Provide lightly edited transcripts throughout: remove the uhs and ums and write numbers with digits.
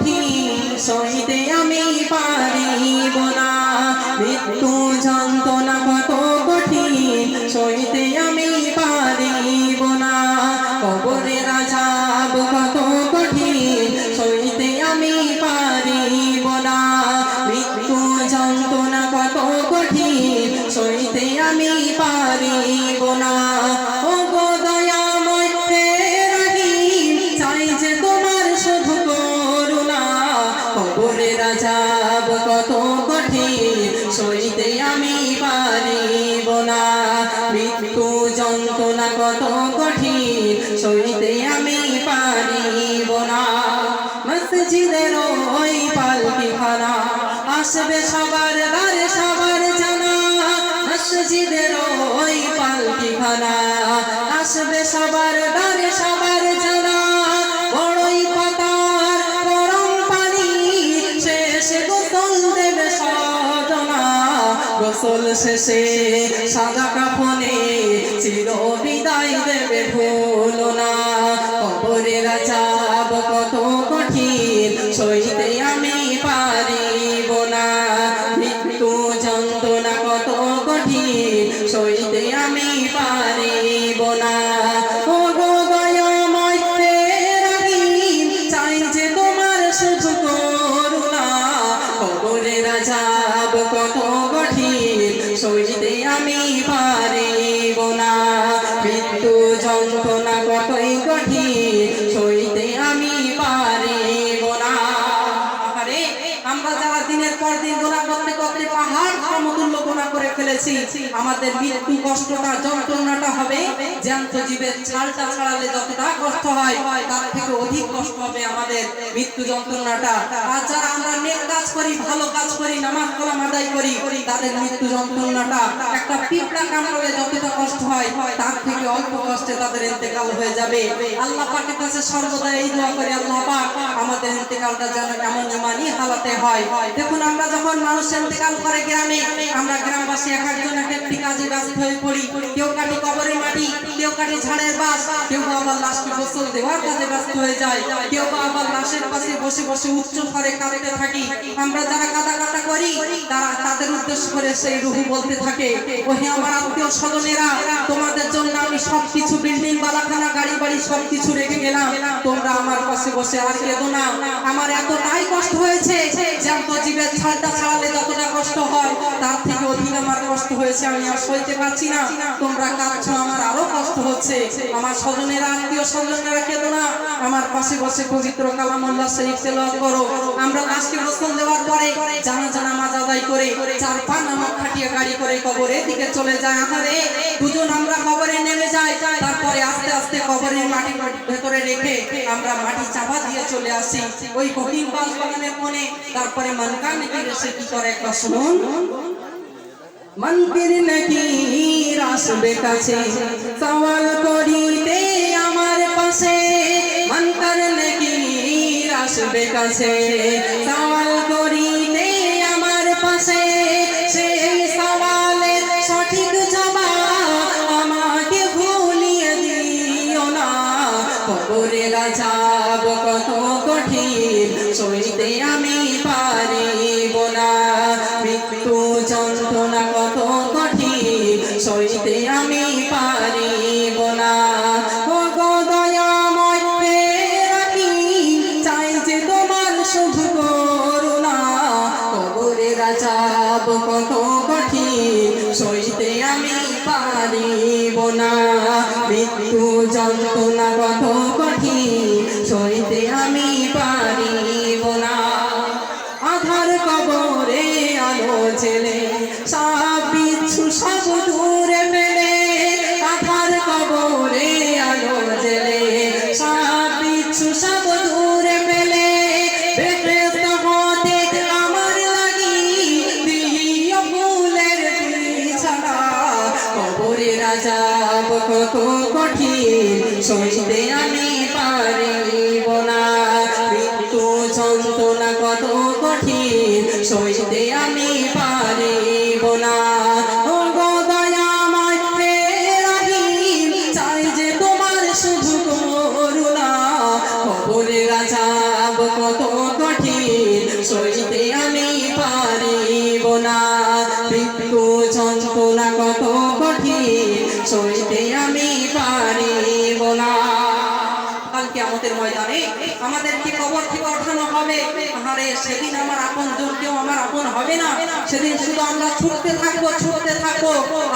কঠিন সইতে আমি পারিব না। মৃত্যু যন্ত্রণা কত কঠিন সইতে আমি পারিব না। কবরের আযাব কত কঠিন সইতে আমি পারিব না। মৃত্যু যন্ত্রণা কত কঠিন সইতে আমি পারিব না। ও গো দয়াময় হে রহিম, চাই যে তোমার শুধু করুণা। কবরের আযাব কত কঠিন সইতে আমি পারিব না। মৃত্যু যন্ত্রণা কত কঠিন সইতে আমি পারিব না। মসজিদের ওই পালকিখানা আসবে সবার দ্বারে সবার জানা। মসজিদের ওই পালকিখানা আসবে সবার দ্বারে সবার জানা। বড়ই পাতার গরম পানি শেষে গোসল দেবে সাধনা। গোসল শেষে সাদা কাফনে চির বিদায় দেবে ভুলো না। কবরের আযাব কত কঠিন সইতে আমি পারিব না। মৃত্যু যন্ত্রণা কত কঠিন সইতে আমি পারিব না। ও গো দয়াময় হে রহিম, চাই যে তোমার শুধু করুণা। কবরের আযাব কত কঠিন সইতে আমি পারিব না। মৃত্যু যন্ত্রণা কতই কঠিন সইতে আমি পারিব না। আরে আমরা যারা দিনের পর দিন গুনাহ করতে করতে পাহাড় সমতুল্য গুনাহ করে ফেলেছি, আমাদের মৃত্যু কষ্টটা যন্ত্রণাটা হবে জ্যান্ত জীবের ছালটা ছাড়ালে যতটা কষ্ট হয় তার থেকে অধিক কষ্ট হবে আমাদের মৃত্যু যন্ত্রণাটা। আর যারা আমরা নেক কাজ করি, ভালো কাজ করি, নামাজ কালাম আদায় করি, তাদের মৃত্যু যন্ত্রণাটা একটা পিঁপড়া কামড়ালে যতটা কষ্ট হয় তার থেকে অল্প কষ্টে তাদের ইন্তেকাল হয়ে যাবে। আল্লাহ পাকের কাছে সর্বদা এই দোয়া করি, আল্লাহ পাক আমাদের ইন্তেকালটা যেন এমন ইমানি হালাতে হয়। দেখুন আমরা যখন মানুষ ইন্তেকাল করে গ্রামে, আমরা গ্রামবাসী এক একজন এক একটি কাজে ব্যস্ত হয়ে পড়ি। কেউ কাটি কবরের মাটি, কেউ কাটি ঝাড়ের বাস, কেউ আবার লাশকে গোসল দেওয়ার কাজে ব্যস্ত হয়ে যায়, কেউ আবার লাশের পাশে বসে বসে উচ্চ স্বরে কাঁদতে থাকি। আমরা যারা কাটা করি তারা তাদের উদ্দেশ্য করে সেই রুহু বলতে থাকে, ওহে আমার আত্মীয় স্বজনেরা, তোমাদের জন্য আমি সবকিছু বিল্ডিং বালাখানা গাড়ি বাড়ি সবকিছু রেখে গেলাম, তোমরা আমার পাশে বসে আর কেঁদো না। আমার এতটাই কষ্ট হয়েছে, জ্যান্ত জীবের ছালটা ছাড়ালে যতটা কষ্ট হয় তার থেকে অধিক আমার কষ্ট হয়েছে, আমি আর সইতে পারছি না। তোমরা কাঁদছো, আমার আরো কষ্ট হচ্ছে। আমার স্বজনেরা, আত্মীয় স্বজনেরা কেঁদো না, আমার পাশে বসে পবিত্র কালামুল্লাহ শরীফ তেলাওয়াত করো। আমরা লাশকে গোসল দেওয়ার পরে জানাজা নামাজ আদায় করে 4-5 নামাজ খাটিয়ে গাড়ি করে কবরের দিকে চলে যায়। আহারে দুজন আমরা কবরে নেমে যাই, তারপরে আস্তে আস্তে কবরের মাটি ভেতরে রেখে আমরা মাটি চাপা দিয়ে চলে আসি ওই কঠিন বাস বাগানের কোণে। তারপরে মানকার নেকির এসে কি করে একবার শুনুন। মনকির নেকির আসবে কাছে সওয়াল করিতে আমার পাশে। মনকার নেকির আসবে কাছে সওয়াল করিতে আমার পাশে। সেই সওয়ালের সঠিক জবাব আমাকে ভুলিয়ে দিও না। কবরের আযাব কত কঠিন সইতে আমি পারিব না। মৃত্যু যন্ত্রণা কত কঠিন সইতে আমি পারিব না। ও গো দয়াময় হে রহিম, চাই যে তোমার শুধু করুণা। কবরের আযাব কত কঠিন সইতে আমি পারিব না। মৃত্যু যন্ত্রণা কত কঠিন সইতে আমি পারিব না। আধার কবরে আলো জেলে সব বিচ্ছু সব দূরে ফেলে। আধার কবরে আলো জেলে সব বিচ্ছু সব দূরে ফেলে। বেহেশত হতে আমার লাগি দিও ফুলের বিছানা। কবরের আযাব কত কঠিন সইতে আমি পারিব না। মৃত্যু যন্ত্রণা কত কঠিন সইতে আমি পারিব না। ও গো দয়াময় হে রহিম, চাই যে তোমার শুধু করুণা। কবরের আযাব কত কঠিন সইতে আমি পারিব না মৃত্যু যন্ত্রণা কত কঠিন সইতে আমি পারিব না কাল কিয়ামতের ময়দানে আমাদেরকে কবর থেকে ওঠানো হবে আরে সেদিন আমার আপনজন কেউ আমার আপন হবে না সেদিন শুধু আমরা ছুটতে থাকবো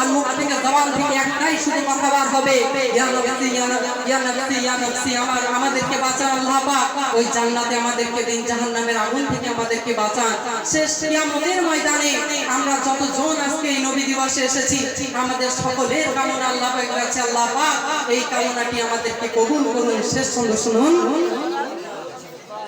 আর মুখ থেকে জবান থেকে একটাই শুধু কথা বার হবে ইয়া নফসি ইয়া নফসি ইয়া নফসি আমাদেরকে বাঁচান আল্লাহ পাক ওই জান্নাতে আমাদেরকে দিন জাহান্নামের আগুন থেকে আমাদেরকে বাঁচান শেষ কিয়ামতের ময়দানে আমরা যতজন আজকে এই নবী দিবসে এসেছি আমাদের সকলের কামনা আল্লাহ পাকের কাছে আল্লাহ পাক এই কামনাটি আমাদেরকে কবুল করুন শেষ ছন্দ শুনুন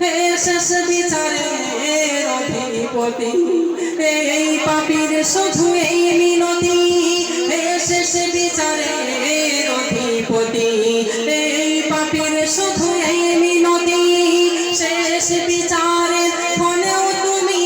হে শেষ বিচারের অধিপতি এই পাপীর শুধু এই মিনতি হে শেষ বিচারের অধিপতি এই পাপীর শুধু এই মিনতি শেষ বিচারের ফলেও তুমি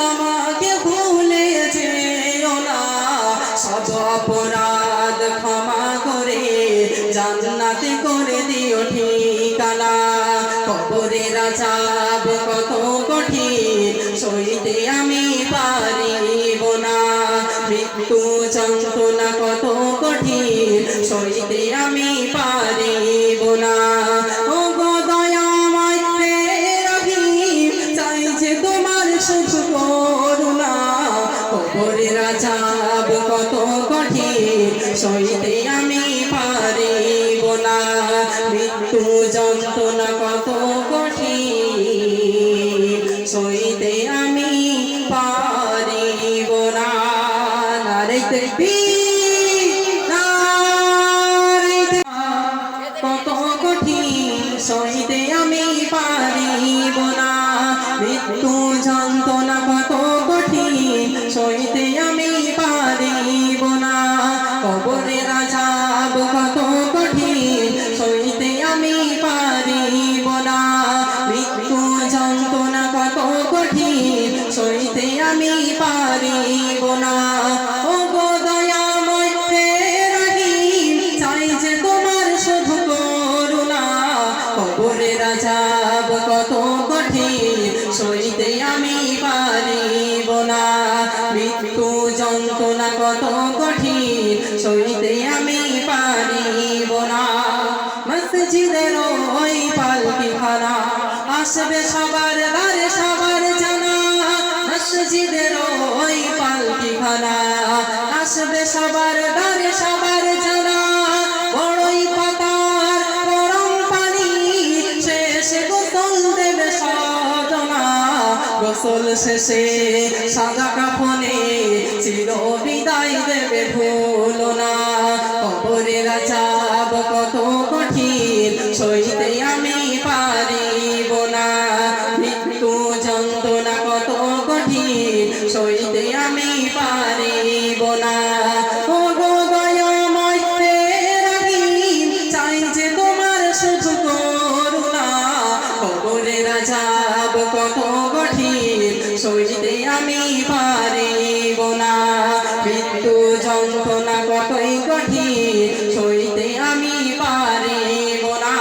আমাকে ভুলে যেও না সব অপরাধ ক্ষমা করে জান্নাতে করে দিও ঠিকানা কবরের আযাব কত কঠিন সইতে আমি পারিব না মৃত্যু যন্ত্রণা কত কঠিন সইতে আমি পারিব না ও গো দয়াময় হে রহিম চাই যে তোমার শুধু করুণা কবরের আযাব কত কঠিন সইতে আমি পারিব না মৃত্যু যন্ত্রণা কত কঠিন সইতে আমি পারিব না নারে তাকবীর নারে কত কঠিন সইতে আমি পারিব না মৃত্যু যন্ত্রণা কত কঠিন সইতে আমি পারিব না কবরের আযাব কত কঠিন সইতে আমি পারিব না মৃত্যু যন্ত্রণা কত কঠিন সইতে আমি পারিব না ও গো দয়াময় হে রহিম চাই যে তোমার শুধু করুণা কবরের আযাব কত কঠিন সইতে আমি পারিব না মৃত্যু যন্ত্রণা কত কঠিন সইতে আমি পারিব না মসজিদের ওই পালকিখানা আসবে সবার দ্বারে সবার জানা মসজিদের ওই পালকিখানা আসবে সবার দ্বারে সবার জানা বড়ই পাতার গরম পানি শেষে গোসল দেবে সজনা গোসল শেষে সাদা কাফনে চির বিদায় দেবে ভুলো না কবরের আযাব কত কঠিন সইতে আমি পারিব না মৃত্যু যন্ত্রণা কত কঠিন সইতে আমি পারিব না ও গো দয়াময় হে রহিম চাই যে তোমার শুধু করুণা কবরের আযাব কত কঠিন সইতে আমি পারিব না মৃত্যু যন্ত্রণা কতই কঠিন সইতে আমি পারিব না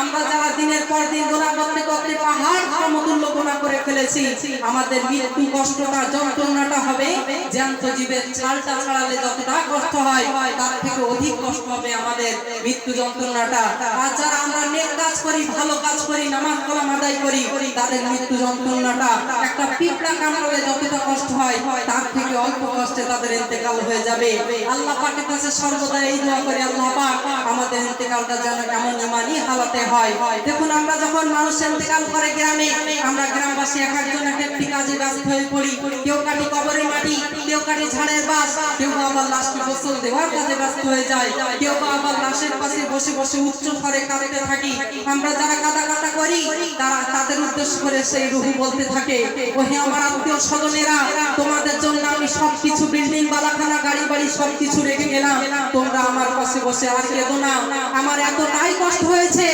আমরা যারা দিনের পর দিন গুনাহ করতে করতে পাহাড় সমতুল্য গুনাহ করে ফেলেছি আমাদের মৃত্যু কষ্টটা যন্ত্রণাটা হবে জ্যান্ত জীবের ছালটা ছাড়ালে যতটা কষ্ট হয় তার থেকে অধিক কষ্ট হবে আমাদের মৃত্যু যন্ত্রণাটা আর যারা আমরা নেক কাজ করি ভালো কাজ করি নামাজ কালাম আদায় করি তাদের মৃত্যু যন্ত্রণাটা একটা পিঁপড়া কামড়ালে যতটা কষ্ট হয় তার থেকে অল্প কষ্টে তাদের ইন্তেকাল হয়ে যাবে আল্লাহ পাকের কাছে সর্বদা এই দোয়া করি আল্লাহ পাক আমাদের ইন্তেকালটা যেন এমন ইমানি হালাতে হয় দেখুন আমরা যখন মানুষ ইন্তেকাল করে গ্রামে আমরা গ্রামবাসী এক একজন এক একটি কাজে ব্যস্ত হয়ে পড়ি কেউ কাটি কবরের মাটি কেউ কাটি ঝাড়ের বাস কেউ আবার লাশকে গোসল দেওয়ার কাজে ব্যস্ত হয়ে যায় কেউ আবার লাশের পাশে বসে বসে উচ্চ স্বরে কাঁদতে থাকি আমরা যারা কাঁদা করি তারা তাদের উদ্দেশ্য করে সেই রূহ বলতে থাকে ওহে আমার আত্মীয় স্বজনেরা তোমাদের জন্য আমি সবকিছু বিল্ডিং বালাখানা গাড়ি বাড়ি সবকিছু রেখে গেলাম তোমরা আমার পাশে বসে আর কেঁদো না আমার এতটাই কষ্ট হয়েছে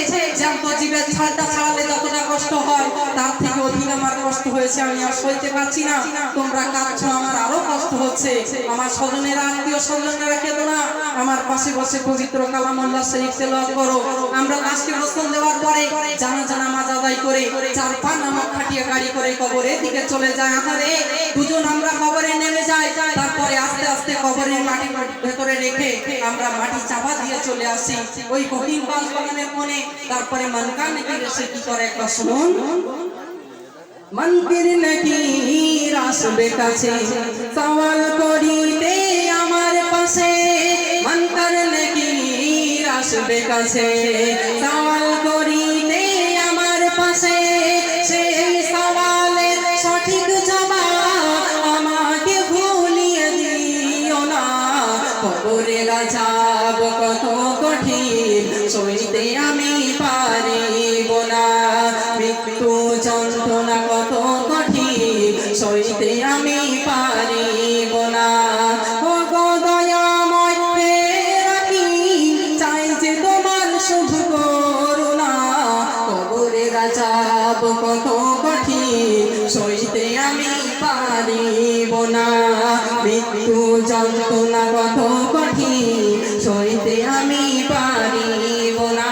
জ্যান্ত জীবের ছালটা ছাড়ালে যতটা কষ্ট হয় তার থেকে অধিক আমার কষ্ট হয়েছে, আমি আর সইতে পারছি না। তোমরা কাঁদছো, আমার আরো কষ্ট হচ্ছে। আমার স্বজনেরা, আত্মীয় স্বজনেরা কেঁদো না, আমার পাশে বসে পবিত্র কালামুল্লাহ শরীফ তেলাওয়াত করো। আমরা লাশকে গোসল দেওয়ার পরে জানাজা নামাজ আদায় করে 4 নামক খাটিয়া গাড়ি করে কবরের দিকে চলে যায়। আধারে দুজন আমরা কবরে নেমে যাই, তারপরে আস্তে আস্তে কবরের মাটি ভেতরে রেখে আমরা মাটি চাপা দিয়ে চলে আসি ওই কঠিন বাগানের কোণে। তারপরে মানকার নাকি এসে কি করে একবার শুনুন। মনকির নাকি আসবে কাছে সওয়াল করিতে আমার পাশে, মনকার নাকি আসবে কাছে সওয়াল করিতে আমার পাশে। সেই সওয়ালের সঠিক জবাব আমাকে ভুলিয়ে দিও না। কবরের আযাব কত কঠিন সইতে আমি পারিব না, মৃত্যু যন্ত্রণা কত কঠিন সইতে আমি পারিব না। ও গো দয়াময় হে রহিম, চাই যে তোমার শুভ করুণা। কবরের আযাব কত কঠিন সইতে আমি পারিব না, মৃত্যু যন্ত্রণা কত কঠিন সইতে আমি পারিব না।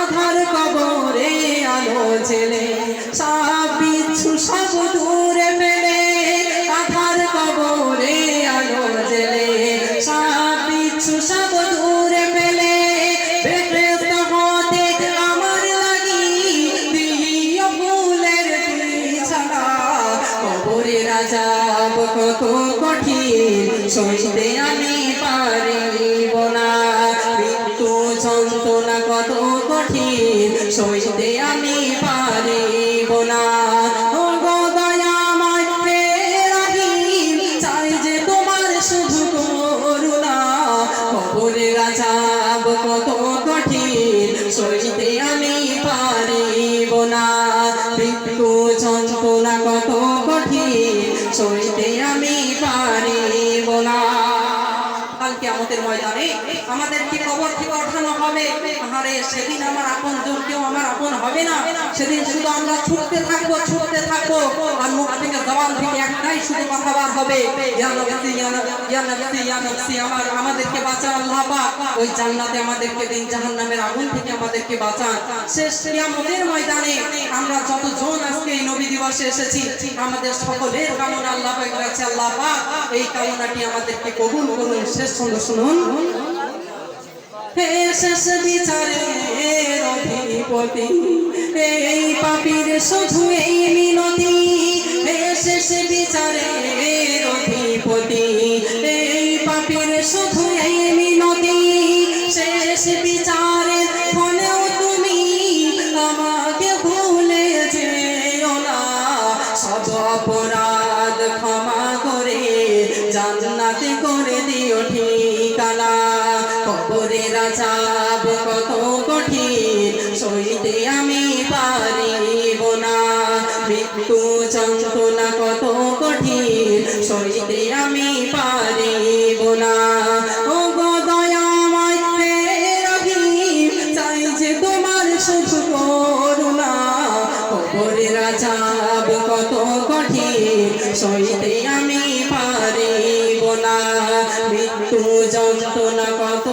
আধার কবরে আলো জেলে সাপ বিচ্ছু সব দূরে ফেলে, আধার কবরে আলো জেলে সাপ বিচ্ছু সব দূরে ফেলে। বেহেশত হতে আমার লাগি দিও ফুলের বিছানা। কবরের আযাব কত কঠিন সইতে আমি পারিব না, মৃত্যু যন্ত্রণা কত কঠিন সইতে আমি পারিব না। ও গো দয়াময় হে রহিম, চাই যে তোমার শুভ করুণা। কবরের আযাব কত কঠিন সইতে আমি পারিব না, মৃত্যু যন্ত্রণা কত কঠিন সইতে আমি পারিব না। কাল কিয়ামতের ময়দানে আমাদেরকে কবর থেকে ওঠানো হবে। আরে সেদিন আমার আপন জন কেউ আমার আপন হবে না। সেদিন শুধু আমরা ছুটতে থাকবো, ছুটতে থাকবো, আর মুখ থেকে জবান থেকে একটাই শুধু কথা বার হবে, ইয়া নফসি ইয়া নফসি ইয়া নফসি। আমাদেরকে বাঁচান আল্লাহ পাক, ওই জান্নাতে আমাদেরকে দিন জাহান্নামের আগুন থেকে আমাদেরকে বাঁচান। শেষ কিয়ামতের ময়দানে আমরা যতজন আজকে এই নবী দিবসে এসেছি, আমাদের সকলের কামনা আল্লাহ পাকের কাছে, আল্লাহ পাক এই কামনাটি আমাদেরকে কবুল করুন। শেষ ছন্দ শুনুন। হে শেষ বিচারের অধিপতি, এই পাপীর শুধু এই মিনতি। হে শেষ বিচারের অধিপতি, এই পাপীর শুধু এই মিনতি। শেষ বিচারের ফলেও তুমি আমাকে ভুলে যেও না। সব অপরাধ ক্ষমা করে জান্নাতে করে দিও ঠিকানা। কবরের আযাব কত কঠিন সইতে আমি পারিব না, মৃত্যু যন্ত্রণা কত কঠিন সইতে আমি পারিব না। ও গো দয়াময় হে রহিম, চাই যে তোমার শুভ করুণা। কবরের আযাব কত কঠিন সইতে আমি পারিব না, মৃত্যু যন্ত্রণা কত